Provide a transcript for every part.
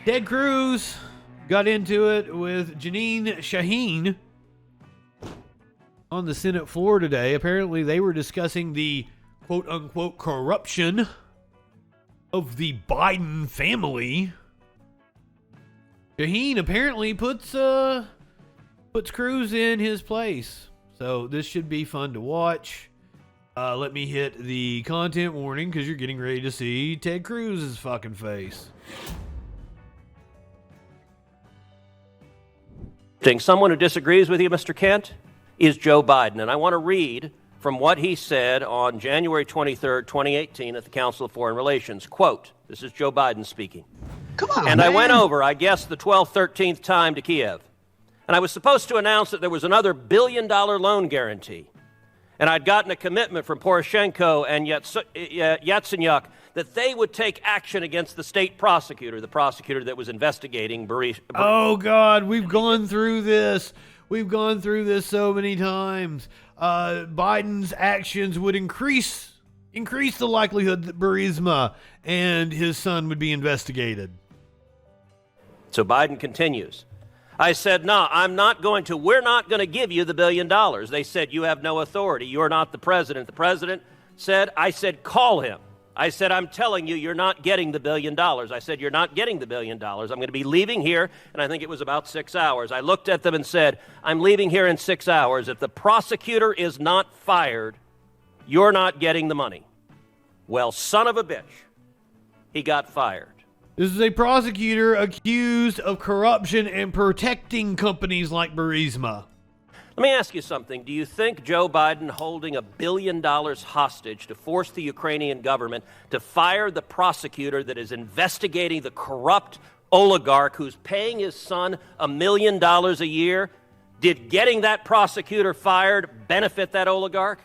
Ted Cruz got into it with Jeanine Shaheen on the Senate floor today. Apparently, they were discussing the quote-unquote corruption of the Biden family. Shaheen apparently puts Cruz in his place. So this should be fun to watch. Let me hit the content warning because you're getting ready to see Ted Cruz's fucking face. Someone who disagrees with you, Mr. Kent, is Joe Biden. And I want to read from what he said on January 23rd, 2018 at the Council of Foreign Relations. Quote, this is Joe Biden speaking. Come on, And man. I went over, I guess, the 12th, 13th time to Kiev. And I was supposed to announce that there was another $1 billion loan guarantee. And I'd gotten a commitment from Poroshenko and Yatsenyuk that they would take action against the state prosecutor, the prosecutor that was investigating Burisma. Oh, God, we've gone through this. We've gone through this so many times. Biden's actions would increase the likelihood that Burisma and his son would be investigated. So Biden continues. I said, no, we're not going to give you the $1 billion. They said, you have no authority. You're not the president. The president said, I said, call him. I said, I'm telling you, you're not getting the $1 billion. I said, you're not getting the $1 billion. I'm going to be leaving here. And I think it was about 6 hours. I looked at them and said, I'm leaving here in 6 hours. If the prosecutor is not fired, you're not getting the money. Well, son of a bitch, he got fired. This is a prosecutor accused of corruption and protecting companies like Burisma. Let me ask you something. Do you think Joe Biden holding $1 billion hostage to force the Ukrainian government to fire the prosecutor that is investigating the corrupt oligarch who's paying his son $1 million a year, did getting that prosecutor fired benefit that oligarch?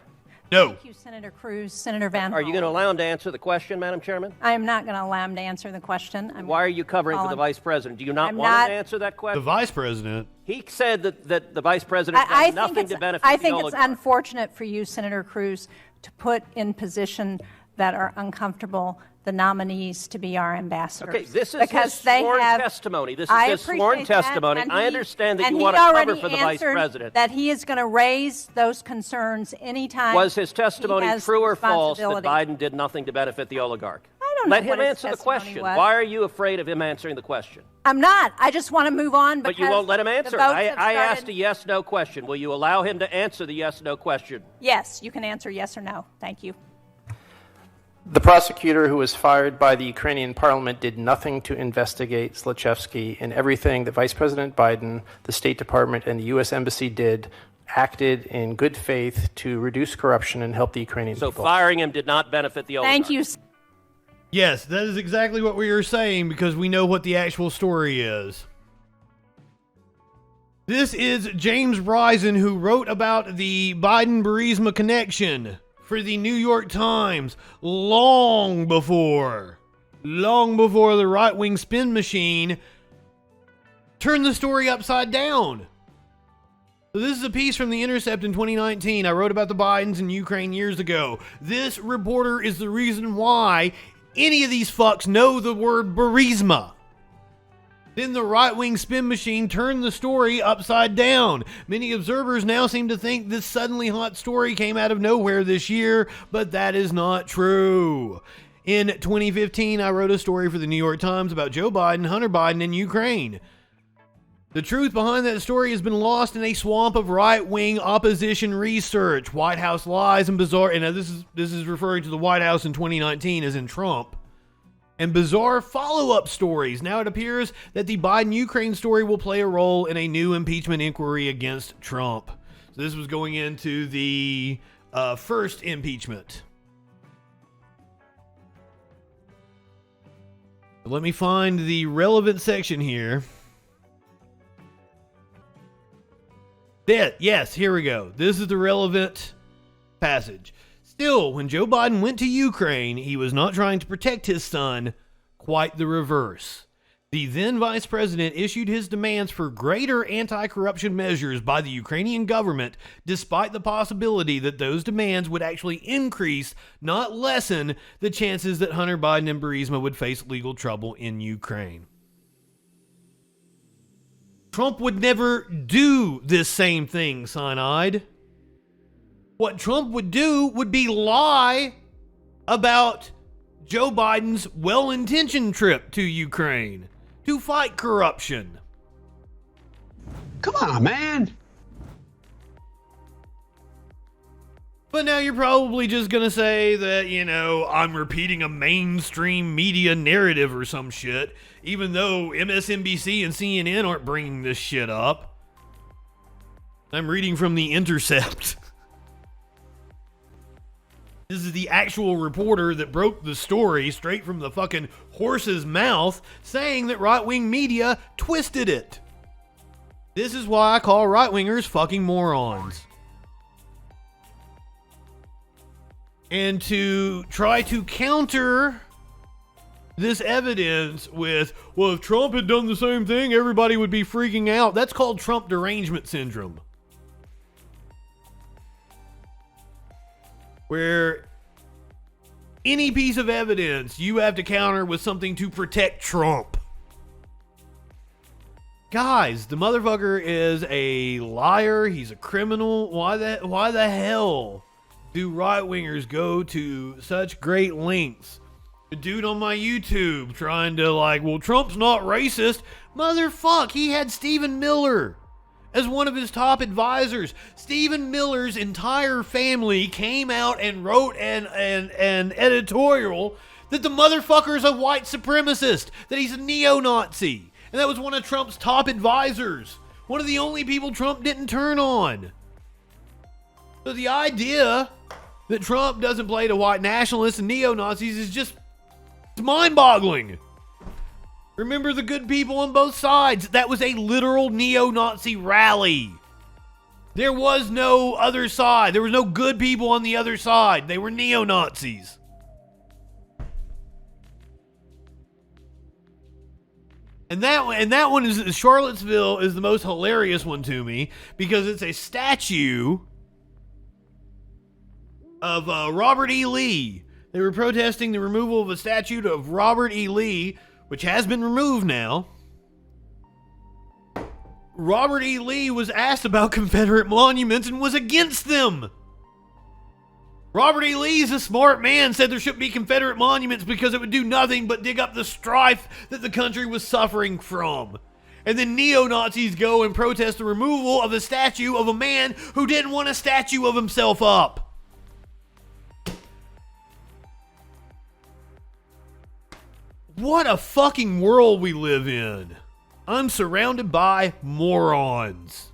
No. Thank you, Senator Cruz. Senator Van Are you going to allow him to answer the question, Madam Chairman? I am not going to allow him to answer the question. Why are you covering for the Vice President? Do you not want him to answer that question? The Vice President? He said that the Vice President does nothing to benefit the oligarch. I think it's unfortunate for you, Senator Cruz, to put in position that are uncomfortable the nominees to be our ambassadors. Okay, this is his sworn testimony. This is his sworn testimony. I understand that you want to cover for the Vice President. That he is going to raise those concerns anytime. Was his testimony true or false that Biden did nothing to benefit the oligarch? I don't know. Let him answer the question. Why are you afraid of him answering the question? I'm not. I just want to move on. But you won't let him answer. I asked a yes/no question. Will you allow him to answer the yes/no question? Yes, you can answer yes or no. Thank you. The prosecutor who was fired by the Ukrainian parliament did nothing to investigate Zlochevsky, and everything that Vice President Biden, the State Department, and the U.S. Embassy did acted in good faith to reduce corruption and help the Ukrainian people. So firing him did not benefit the oligarch. Thank you. Yes, that is exactly what we were saying because we know what the actual story is. This is James Risen, who wrote about the Biden-Burisma connection for the New York Times long before the right-wing spin machine turned the story upside down. So this is a piece from The Intercept in 2019. I wrote about the Bidens in Ukraine years ago. This reporter is the reason why any of these fucks know the word Burisma. Then the right-wing spin machine turned the story upside down. Many observers now seem to think this suddenly hot story came out of nowhere this year, but that is not true. In 2015, I wrote a story for the New York Times about Joe Biden, Hunter Biden, and Ukraine. The truth behind that story has been lost in a swamp of right-wing opposition research, White House lies, and bizarre, and this is referring to the White House in 2019 as in Trump, and bizarre follow-up stories. Now it appears that the Biden-Ukraine story will play a role in a new impeachment inquiry against Trump. So this was going into the first impeachment. Let me find the relevant section here. Yes, here we go. This is the relevant passage. Still, when Joe Biden went to Ukraine, he was not trying to protect his son, quite the reverse. The then vice president issued his demands for greater anti-corruption measures by the Ukrainian government, despite the possibility that those demands would actually increase, not lessen, the chances that Hunter Biden and Burisma would face legal trouble in Ukraine. Trump would never do this same thing, Cyanide. What Trump would do would be lie about Joe Biden's well-intentioned trip to Ukraine to fight corruption. Come on, man. But now you're probably just gonna say that, you know, I'm repeating a mainstream media narrative or some shit, even though MSNBC and CNN aren't bringing this shit up. I'm reading from The Intercept. This is the actual reporter that broke the story straight from the fucking horse's mouth, saying that right-wing media twisted it. This is why I call right-wingers fucking morons. And to try to counter this evidence with, well, if Trump had done the same thing, everybody would be freaking out. That's called Trump derangement syndrome. Where any piece of evidence you have to counter with something to protect Trump. Guys, the motherfucker is a liar. He's a criminal. Why the hell do right-wingers go to such great lengths? A dude on my YouTube trying to well, Trump's not racist. Motherfuck, he had Stephen Miller as one of his top advisors. Stephen Miller's entire family came out and wrote an editorial that the motherfucker's a white supremacist, that he's a neo-Nazi. And that was one of Trump's top advisors. One of the only people Trump didn't turn on. So the idea that Trump doesn't play to white nationalists and neo-Nazis is just mind-boggling. Remember the good people on both sides. That was a literal neo-Nazi rally. There was no other side. There was no good people on the other side. They were neo-Nazis. And that one is Charlottesville is the most hilarious one to me because it's a statue of Robert E. Lee. They were protesting the removal of a statue of Robert E. Lee, which has been removed now. Robert E. Lee was asked about Confederate monuments and was against them. Robert E. Lee is a smart man, said there shouldn't be Confederate monuments because it would do nothing but dig up the strife that the country was suffering from. And then neo-Nazis go and protest the removal of a statue of a man who didn't want a statue of himself up. What a fucking world we live in. I'm surrounded by morons.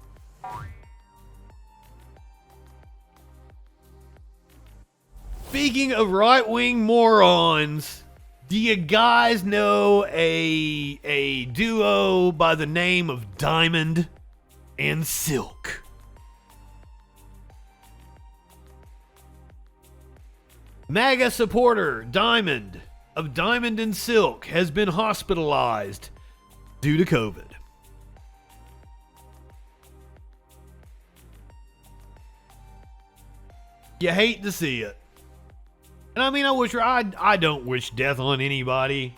Speaking of right-wing morons, do you guys know a duo by the name of Diamond and Silk? MAGA supporter Diamond of Diamond and Silk has been hospitalized due to COVID. You hate to see it. And I mean, I don't wish death on anybody.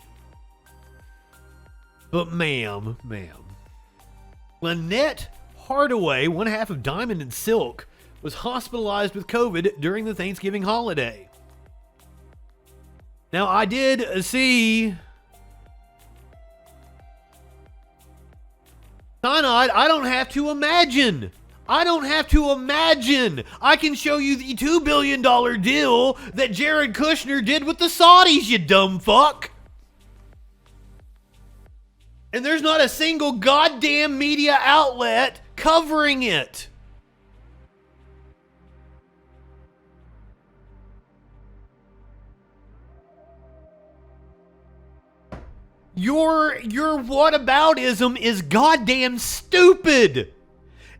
But ma'am. Lynette Hardaway, one half of Diamond and Silk, was hospitalized with COVID during the Thanksgiving holiday. Now, I did see Cyanide. I don't have to imagine. I can show you the $2 billion deal that Jared Kushner did with the Saudis, you dumb fuck. And there's not a single goddamn media outlet covering it. Your whataboutism is goddamn stupid.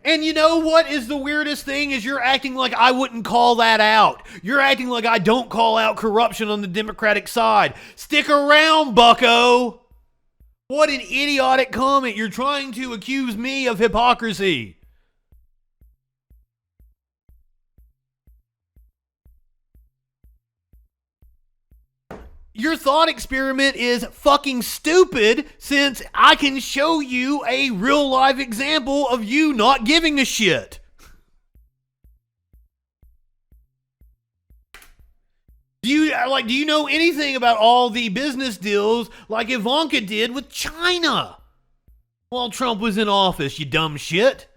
And you know what is the weirdest thing is you're acting like I wouldn't call that out. You're acting like I don't call out corruption on the Democratic side. Stick around, bucko. What an idiotic comment. You're trying to accuse me of hypocrisy. Your thought experiment is fucking stupid since I can show you a real life example of you not giving a shit. Do you know anything about all the business deals like Ivanka did with China while Trump was in office, you dumb shit?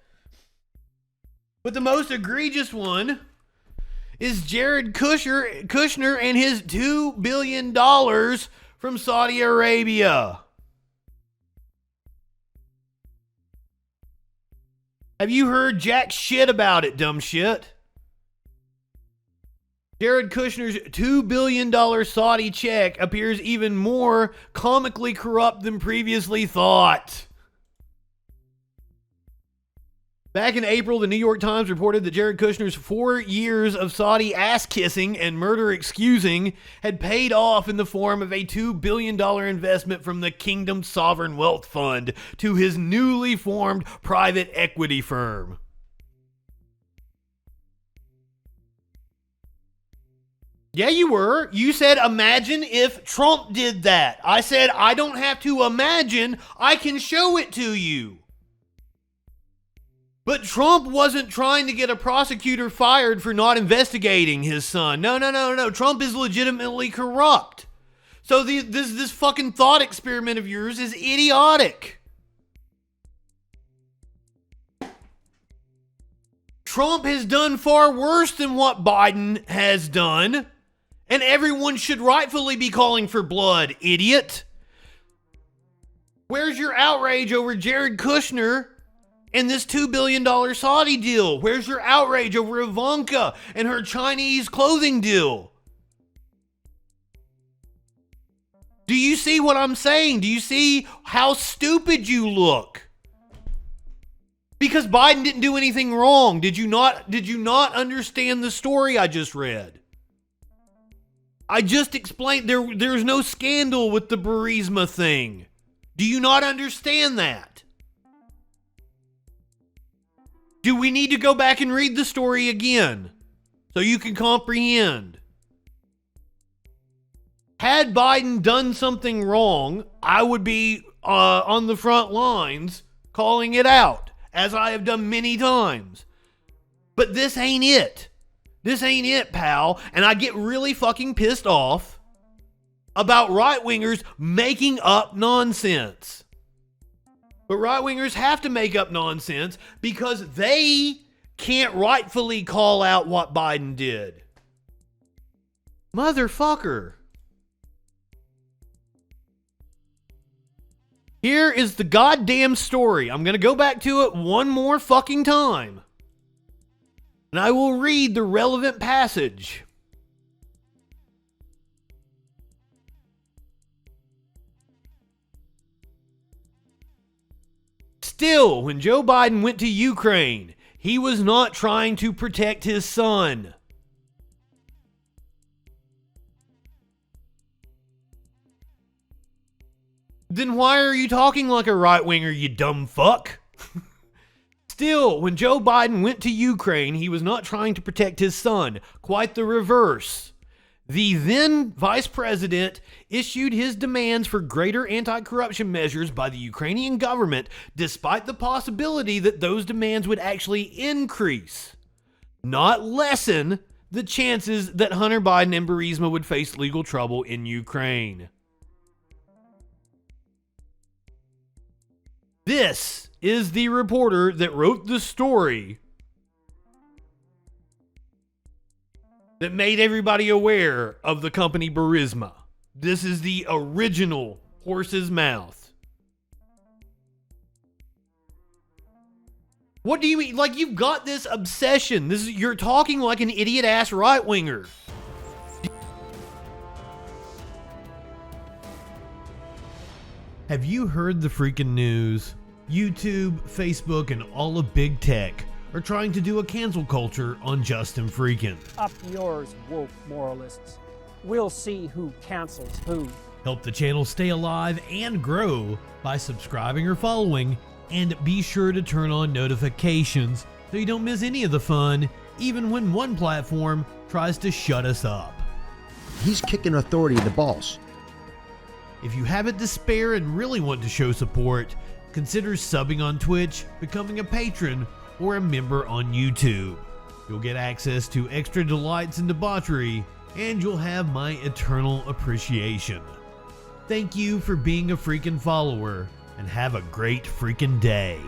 But the most egregious one is Jared Kushner and his $2 billion from Saudi Arabia. Have you heard jack shit about it, dumb shit? Jared Kushner's $2 billion Saudi check appears even more comically corrupt than previously thought. Back in April, the New York Times reported that Jared Kushner's 4 years of Saudi ass-kissing and murder-excusing had paid off in the form of a $2 billion investment from the Kingdom's Sovereign Wealth Fund to his newly formed private equity firm. Yeah, you were. You said, imagine if Trump did that. I said, I don't have to imagine. I can show it to you. But Trump wasn't trying to get a prosecutor fired for not investigating his son. No. Trump is legitimately corrupt. So this fucking thought experiment of yours is idiotic. Trump has done far worse than what Biden has done. And everyone should rightfully be calling for blood, idiot. Where's your outrage over Jared Kushner and this $2 billion Saudi deal? Where's your outrage over Ivanka and her Chinese clothing deal? Do you see what I'm saying? Do you see how stupid you look? Because Biden didn't do anything wrong. Did you not understand the story I just read? I just explained there's no scandal with the Burisma thing. Do you not understand that? Do we need to go back and read the story again so you can comprehend? Had Biden done something wrong, I would be on the front lines calling it out, as I have done many times. But this ain't it. This ain't it, pal. And I get really fucking pissed off about right-wingers making up nonsense. But right-wingers have to make up nonsense because they can't rightfully call out what Biden did. Motherfucker. Here is the goddamn story. I'm going to go back to it one more fucking time. And I will read the relevant passage. Still, when Joe Biden went to Ukraine, he was not trying to protect his son. Then why are you talking like a right-winger, you dumb fuck? Still, when Joe Biden went to Ukraine, he was not trying to protect his son. Quite the reverse. The then vice president issued his demands for greater anti-corruption measures by the Ukrainian government, despite the possibility that those demands would actually increase, not lessen, the chances that Hunter Biden and Burisma would face legal trouble in Ukraine. This is the reporter that wrote the story that made everybody aware of the company Burisma. This is the original horse's mouth. What do you mean? Like, you've got this obsession. You're talking like an idiot-ass right-winger. Have you heard the freaking news? YouTube, Facebook, and all of big tech are trying to do a cancel culture on JustinFREAKIN. Up yours, woke moralists. We'll see who cancels who. Help the channel stay alive and grow by subscribing or following, and be sure to turn on notifications so you don't miss any of the fun, even when one platform tries to shut us up. He's kicking authority in the balls. If you have it to spare and really want to show support, consider subbing on Twitch, becoming a patron, or a member on YouTube. You'll get access to extra delights and debauchery, and you'll have my eternal appreciation. Thank you for being a freaking follower, and have a great freaking day.